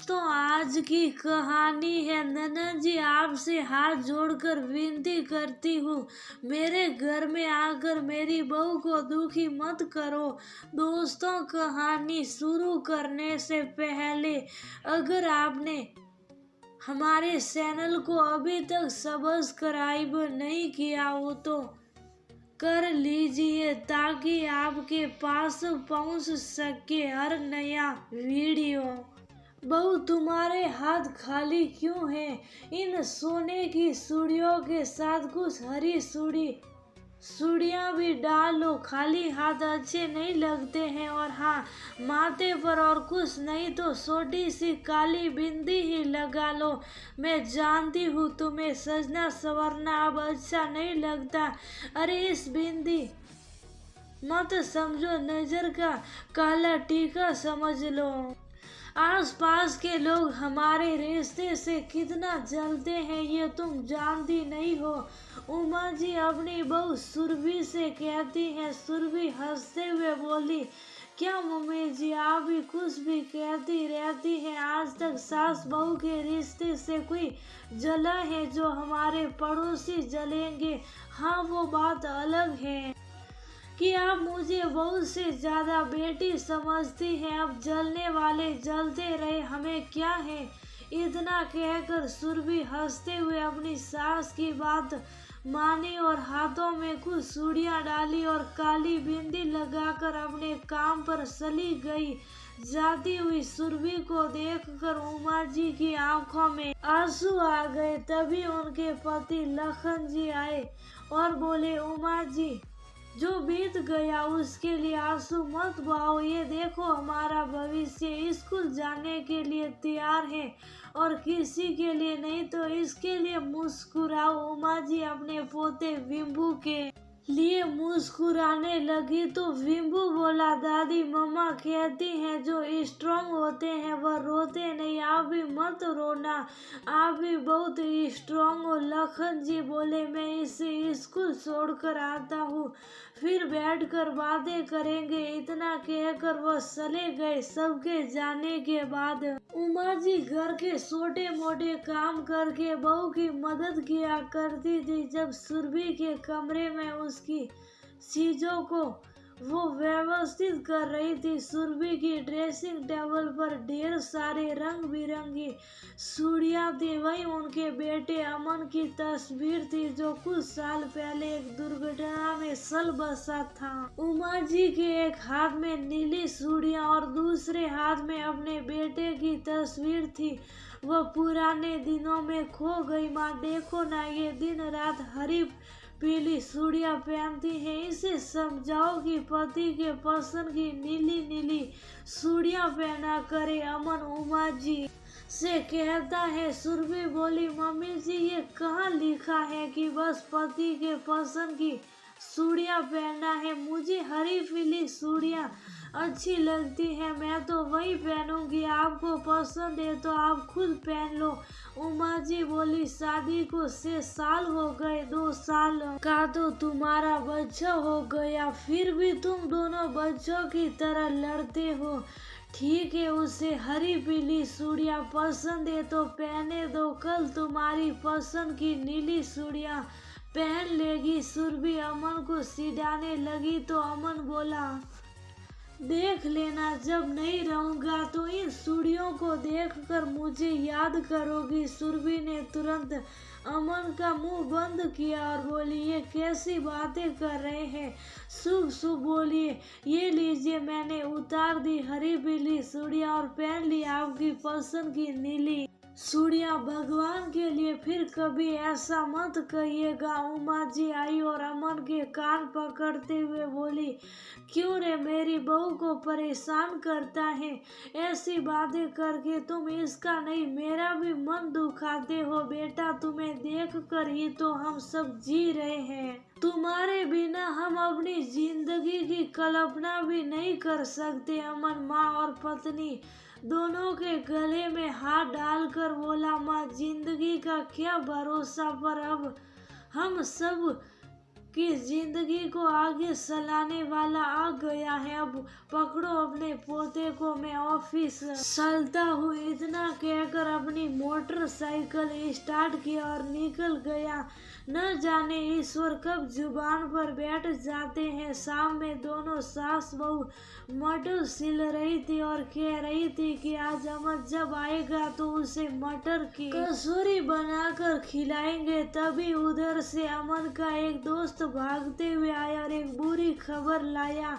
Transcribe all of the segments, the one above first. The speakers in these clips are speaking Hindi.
दोस्तों, आज की कहानी है। ननद जी, आपसे हाथ जोड़कर विनती करती हूँ, मेरे घर में आकर मेरी बहू को दुखी मत करो। दोस्तों, कहानी शुरू करने से पहले अगर आपने हमारे चैनल को अभी तक सब्सक्राइब नहीं किया हो तो कर लीजिए, ताकि आपके पास पहुंच सके हर नया वीडियो। बहू, तुम्हारे हाथ खाली क्यों हैं? इन सोने की चूड़ियों के साथ कुछ हरी चूड़ियाँ भी डाल लो। खाली हाथ अच्छे नहीं लगते हैं। और हाँ, माथे पर और कुछ नहीं तो छोटी सी काली बिंदी ही लगा लो। मैं जानती हूँ तुम्हें सजना संवरना अब अच्छा नहीं लगता। अरे इस बिंदी मत समझो, नजर का काला टीका समझ लो। आसपास के लोग हमारे रिश्ते से कितना जलते हैं ये तुम जानती नहीं हो। उमा जी अपनी बहू सुरभि से कहती हैं। सुरभि हंसते हुए बोली, क्या मम्मी जी, आप भी कुछ भी कहती रहती हैं। आज तक सास बहू के रिश्ते से कोई जला है जो हमारे पड़ोसी जलेंगे? हाँ, वो बात अलग है कि आप मुझे बहुत से ज्यादा बेटी समझती हैं। अब जलने वाले जलते रहे, हमें क्या है। इतना कहकर सुरभि हंसते हुए अपनी सास की बात मानी और हाथों में कुछ चूड़ियां डाली और काली बिंदी लगाकर अपने काम पर चली गई। जाती हुई सुरभि को देखकर उमा जी की आंखों में आंसू आ गए। तभी उनके पति लखन जी आए और बोले, उमा जी, जो बीत गया उसके लिए आंसू मत बहाओ। ये देखो, हमारा भविष्य स्कूल जाने के लिए तैयार है और किसी के लिए नहीं तो इसके लिए मुस्कुराओ। उमा जी अपने पोते विम्बू के लिए मुस्कुराने लगी तो विम्बू बोला, दादी, मम्मा कहती हैं जो स्ट्रांग होते हैं वह रोते नहीं। आप भी मत रोना, आप भी बहुत स्ट्रांग हो। लखन जी बोले, मैं इसे स्कूल छोड़कर आता हूँ, फिर बैठकर बातें करेंगे। इतना कहकर वह चले गए। सबके जाने के बाद उमा जी घर के छोटे मोटे काम करके बहू की मदद किया करती थी। जब सुरभि के कमरे में उसकी चीजों को वो व्यवस्थित कर रही थी, सुरभि की ड्रेसिंग टेबल पर ढेर सारे रंग बिरंगी चूड़ियां थी। वहीं उनके बेटे अमन की तस्वीर थी जो कुछ साल पहले एक दुर्घटना में चल बसा था। उमा जी के एक हाथ में नीली चूड़ियां और दूसरे हाथ में अपने बेटे की तस्वीर थी। वह पुराने दिनों में खो गई। माँ, देखो ना, ये दिन रात हरी पीली चूड़ियां पहनती है। इसे समझाओ कि पति के पसंद की नीली नीली चूड़ियां पहना करे। अमन उमा जी से कहता है। सुरभि बोली, मम्मी जी, ये कहाँ लिखा है कि बस पति के पसंद की चूड़ियां पहनना है। मुझे हरी पीली चूड़ियां अच्छी लगती है, मैं तो वही पहनूंगी। आपको पसंद है तो आप खुद पहन लो। उमा जी बोली, शादी को 6 साल हो गए, 2 साल का तो तुम्हारा बच्चा हो गया, फिर भी तुम दोनों बच्चों की तरह लड़ते हो। ठीक है, उसे हरी पीली चूड़ियां पसंद है तो पहने दो। कल तुम्हारी पसंद की नीली चूड़ियां पहन लेगी। सुरभि अमन को सिधाने लगी तो अमन बोला, देख लेना, जब नहीं रहूंगा तो इन चूड़ियों को देखकर मुझे याद करोगी। सुरभि ने तुरंत अमन का मुंह बंद किया और बोली, ये कैसी बातें कर रहे हैं? शुभ शुभ बोलिए। ये लीजिए, मैंने उतार दी हरी पीली चूड़ियां और पहन ली आपकी पसंद की नीली चूड़ियां। भगवान के लिए फिर कभी ऐसा मत कहिएगा। उमा जी आई और अमन के कान पकड़ते हुए बोली, क्यों रे, मेरी बहू को परेशान करता है? ऐसी बातें करके तुम इसका नहीं मेरा भी मन दुखाते हो। बेटा, तुम्हें देख कर ही तो हम सब जी रहे हैं। तुम्हारे बिना हम अपनी जिंदगी की कल्पना भी नहीं कर सकते। अमन माँ और पत्नी दोनों के गले में हाथ डालकर बोला, माँ, जिंदगी का क्या भरोसा, पर अब हम सब कि जिंदगी को आगे चलाने वाला आ गया है। अब पकड़ो अपने पोते को, मैं ऑफिस चलता हूँ। इतना कहकर अपनी मोटरसाइकिल स्टार्ट किया और निकल गया। न जाने ईश्वर कब जुबान पर बैठ जाते हैं। शाम में दोनों सास बहू मटर सिल रही थी और कह रही थी कि आज अमन जब आएगा तो उसे मटर की कचौरी बनाकर खिलाएंगे। तभी उधर से अमन का एक दोस्त भागते हुए आया और एक बुरी खबर लाया,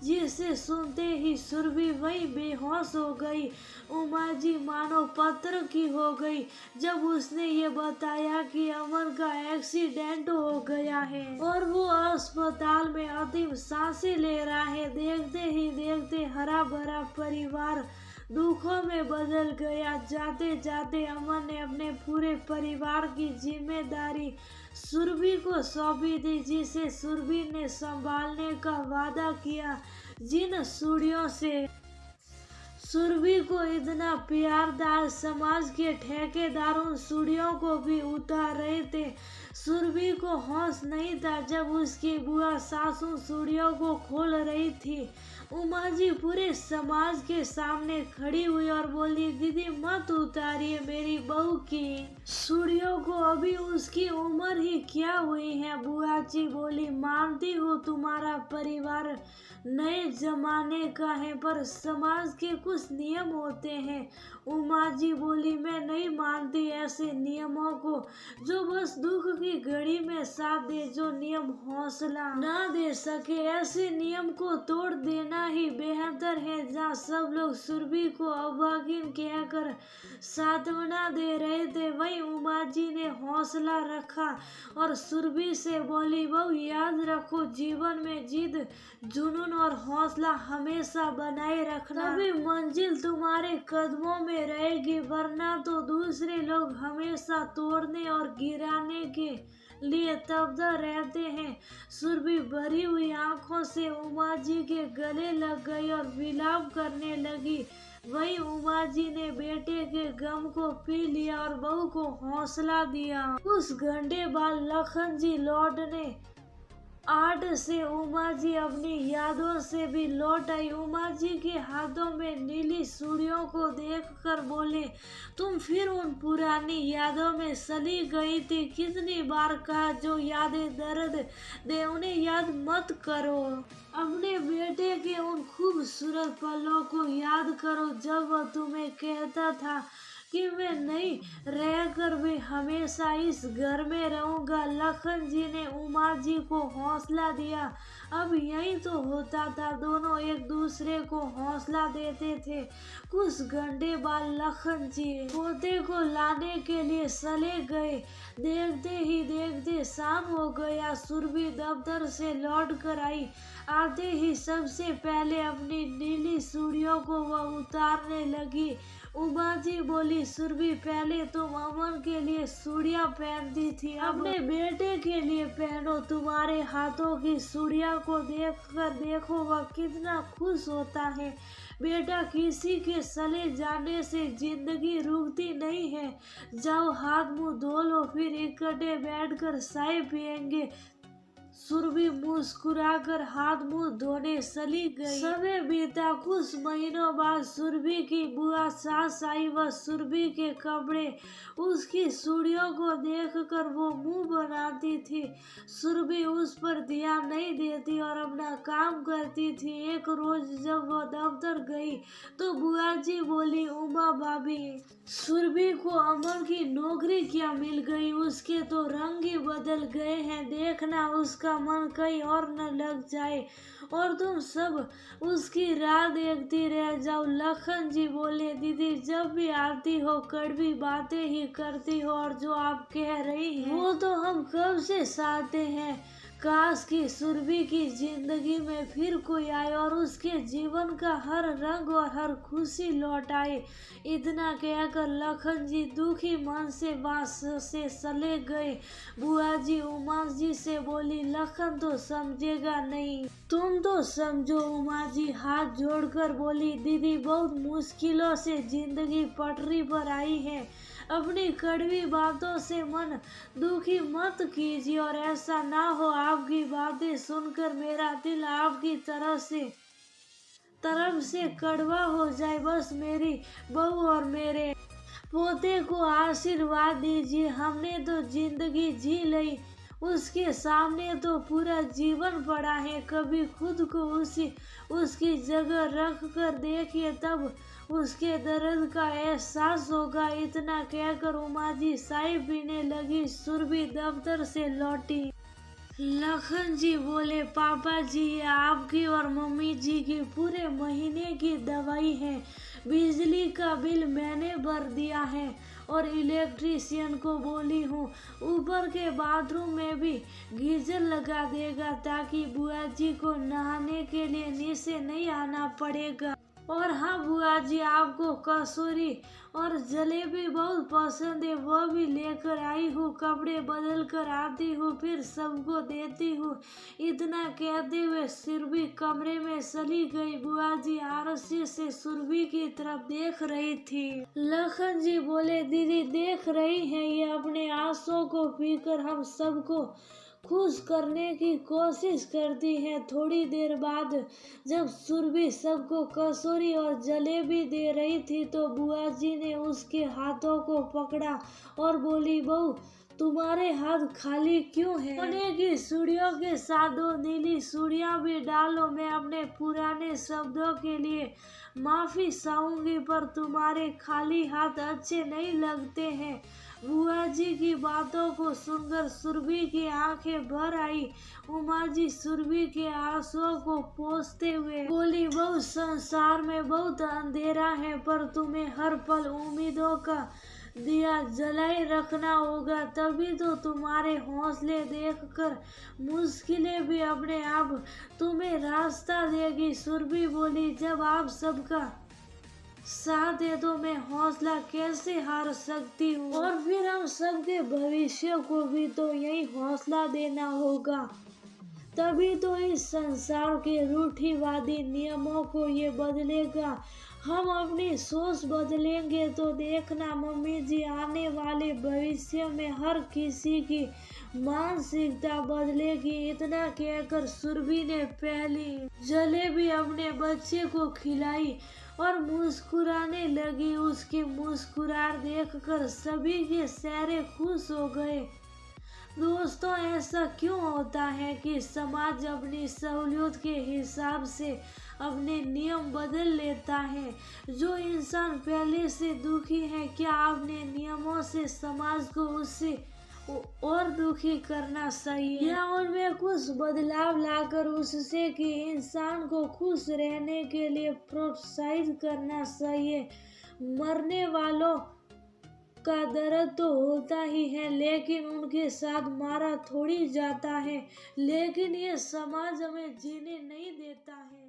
जिसे सुनते ही सुरभि वही बेहोश हो गई। उमा जी मानो पत्थर की हो गई जब उसने ये बताया कि अमन का एक्सीडेंट हो गया है और वो अस्पताल में अंतिम सांसें ले रहा है। देखते ही देखते हरा भरा परिवार दुखों में बदल गया। जाते जाते अमन ने अपने पूरे परिवार की जिम्मेदारी सुरभि को सौंपी थी, जिसे सुरभि ने संभालने का वादा किया। जिन सूढ़ियों से सुरभि को इतना प्यार था, समाज के ठेकेदार उन सूढ़ियों को भी उतार रहे थे। सुरभि को होश नहीं था जब उसकी बुआ सासू सूढ़ियों को खोल रही थी। उमा जी पूरे समाज के सामने खड़ी हुई और बोली, दीदी मत उतारिए मेरी बहू की सूढ़ियों को, अभी उसकी उम्र ही क्या हुई है। बुआ जी बोली, मानती हूँ तुम्हारा परिवार नए जमाने का है, पर समाज के कुछ नियम होते हैं। उमा जी बोली, मैं नहीं मानती ऐसे नियमों को जो बस दुख की घड़ी में साथ दे, जो नियम हौसला ना दे सके। ऐसे नियम को तोड़ देना ही बेहतर है। जहाँ सब लोग सुरभि को अभागिन कहकर सांत्वना दे रहे थे, वहीं उमा जी ने हौसला रखा और सुरभि से बोली, बहू याद रखो, जीवन में जिद, जुनून और हौसला हमेशा बनाए रखना, तभी मंजिल तुम्हारे कदमों में रहेगी, वरना तो दूसरे लोग हमेशा तोड़ने और गिराने के लिए तत्पर रहते हैं। सुरभि भरी हुई आंखों से उमा जी के गले लग गई और विलाप करने लगी। वही उमा जी ने बेटे के गम को पी लिया और बहू को हौसला दिया। उस घंटे बाद लखन जी लौटने 8 से उमा जी अपनी यादों से भी लौट आई। उमा जी के हाथों में नीली सूढ़ियों को देखकर बोले, तुम फिर उन पुरानी यादों में चली गई थी। कितनी बार कहा, जो यादें दर्द दे उन्हें याद मत करो। अपने बेटे के उन खूबसूरत पलों को याद करो जब वह तुम्हें कहता था कि मैं नहीं रहकर भी हमेशा इस घर में रहूंगा। लखन जी ने उमा जी को हौसला दिया। अब यही तो होता था, दोनों एक दूसरे को हौसला देते थे। कुछ घंटे बाद लखन जी पोते को लाने के लिए चले गए। देखते ही देखते शाम हो गया। सुरभि दफ्तर से लौट कर आई। आते ही सबसे पहले अपनी नीली सूढ़ियों को वह उतारने लगी। उमा जी बोली, सुरभि पहले तुम अमन के लिए सूढ़ियाँ पहनती थी, अपने बेटे के लिए पहनो। तुम्हारे हाथों की सूढ़ियाँ को देखकर देखो वह कितना खुश होता है। बेटा, किसी के चले जाने से जिंदगी रुकती नहीं है। जाओ हाथ मुंह धो लो, फिर इकट्ठे बैठकर चाय पियेंगे। सुरभि मुस्कुराकर हाथ मुंह धोने चली गई। समय बीता। कुछ महीनों बाद सुरभि की बुआ सास आई। वह सुरभि के कपड़े, उसकी सूढ़ियों को देखकर वो मुंह बनाती थी। सुरभि उस पर ध्यान नहीं देती और अपना काम करती थी। एक रोज जब वह दफ्तर गई तो बुआ जी बोली, उमा भाभी, सुरभि को अमन की नौकरी क्या मिल गई, उसके तो रंग ही बदल गए हैं। देखना उसका मन कहीं और न लग जाए और तुम सब उसकी राह देखती रह जाओ। लखन जी बोले, दीदी जब भी आती हो कड़वी बातें ही करती हो और जो आप कह रही हैं वो तो हम कब से चाहते हैं। काश कि सुरभि की जिंदगी में फिर कोई आए और उसके जीवन का हर रंग और हर खुशी लौट आए। इतना कहकर लखन जी दुखी मन से वहाँ से चले गए। बुआ जी उमा जी से बोली, लखन तो समझेगा नहीं, तुम तो समझो। उमा जी हाथ जोड़कर बोली, दीदी बहुत मुश्किलों से जिंदगी पटरी पर आई है। अपनी कड़वी बातों से मन दुखी मत कीजिए और ऐसा ना हो आपकी बातें सुनकर मेरा दिल आपकी तरफ से कड़वा हो जाए। बस मेरी बहू और मेरे पोते को आशीर्वाद दीजिए। हमने तो जिंदगी जी ली, उसके सामने तो पूरा जीवन पड़ा है। कभी खुद को उसकी जगह रख कर देखिए, तब उसके दर्द का एहसास होगा। इतना कहकर उमा जी चाय पीने लगी। सुरभि दफ्तर से लौटी। लखन जी बोले, पापा जी ये आपकी और मम्मी जी की पूरे महीने की दवाई है। बिजली का बिल मैंने भर दिया है और इलेक्ट्रीशियन को बोली हूँ ऊपर के बाथरूम में भी गीजर लगा देगा, ताकि बुआ जी को नहाने के लिए नीचे नहीं आना पड़ेगा। और हाँ बुआ जी, आपको कसूरी और जलेबी बहुत पसंद है, वो भी लेकर आई हूँ। कपड़े बदल कर आती हूँ, फिर सबको देती हूँ। इतना कहते हुए सुरभि कमरे में चली गई। बुआ जी आरसी से सुरभि की तरफ देख रही थी। लखन जी बोले, दीदी देख रही हैं, ये अपने आंसुओं को पीकर हम सबको खुश करने की कोशिश करती है। थोड़ी देर बाद जब सुरभि सबको कचौरी और जलेबी दे रही थी, तो बुआ जी ने उसके हाथों को पकड़ा और बोली, बहू तुम्हारे हाथ खाली क्यों है? सोने की चूड़ियों के साथ 2 नीली चूड़ियां भी डालो। मैं अपने पुराने शब्दों के लिए माफी चाहूंगी, पर तुम्हारे खाली हाथ अच्छे नहीं लगते हैं। बुआ जी की बातों को सुनकर सुरभि की आंखें भर आई। उमा जी सुरभि के आंसुओं को पोंछते हुए बोली, बहुत संसार में बहुत अंधेरा है, पर तुम्हें हर पल उम्मीदों का दिया जलाए रखना होगा, तभी तो तुम्हारे हौसले देखकर मुश्किलें भी अपने आप तुम्हें रास्ता देगी। सुरभि बोली, जब आप सबका साथ है तो मैं हौसला कैसे हार सकती हूँ? और फिर हम सबके भविष्य को भी तो यही हौसला देना होगा, तभी तो इस संसार के रूढ़िवादी नियमों को ये बदलेगा। हम अपनी सोच बदलेंगे तो देखना मम्मी जी, आने वाले भविष्य में हर किसी की मानसिकता बदलेगी। इतना कहकर सुरभि ने पहली जलेबी अपने बच्चे को खिलाई और मुस्कुराने लगी। उसकी मुस्कुराहट देखकर सभी के चेहरे खुश हो गए। दोस्तों, ऐसा क्यों होता है कि समाज अपनी सहूलियत के हिसाब से अपने नियम बदल लेता है? जो इंसान पहले से दुखी है, क्या अपने नियमों से समाज को उससे और दुखी करना चाहिए, या उनमें कुछ बदलाव लाकर उससे कि इंसान को खुश रहने के लिए प्रोत्साहित करना चाहिए? मरने वालों का दर्द तो होता ही है, लेकिन उनके साथ मारा थोड़ी जाता है। लेकिन ये समाज हमें जीने नहीं देता है।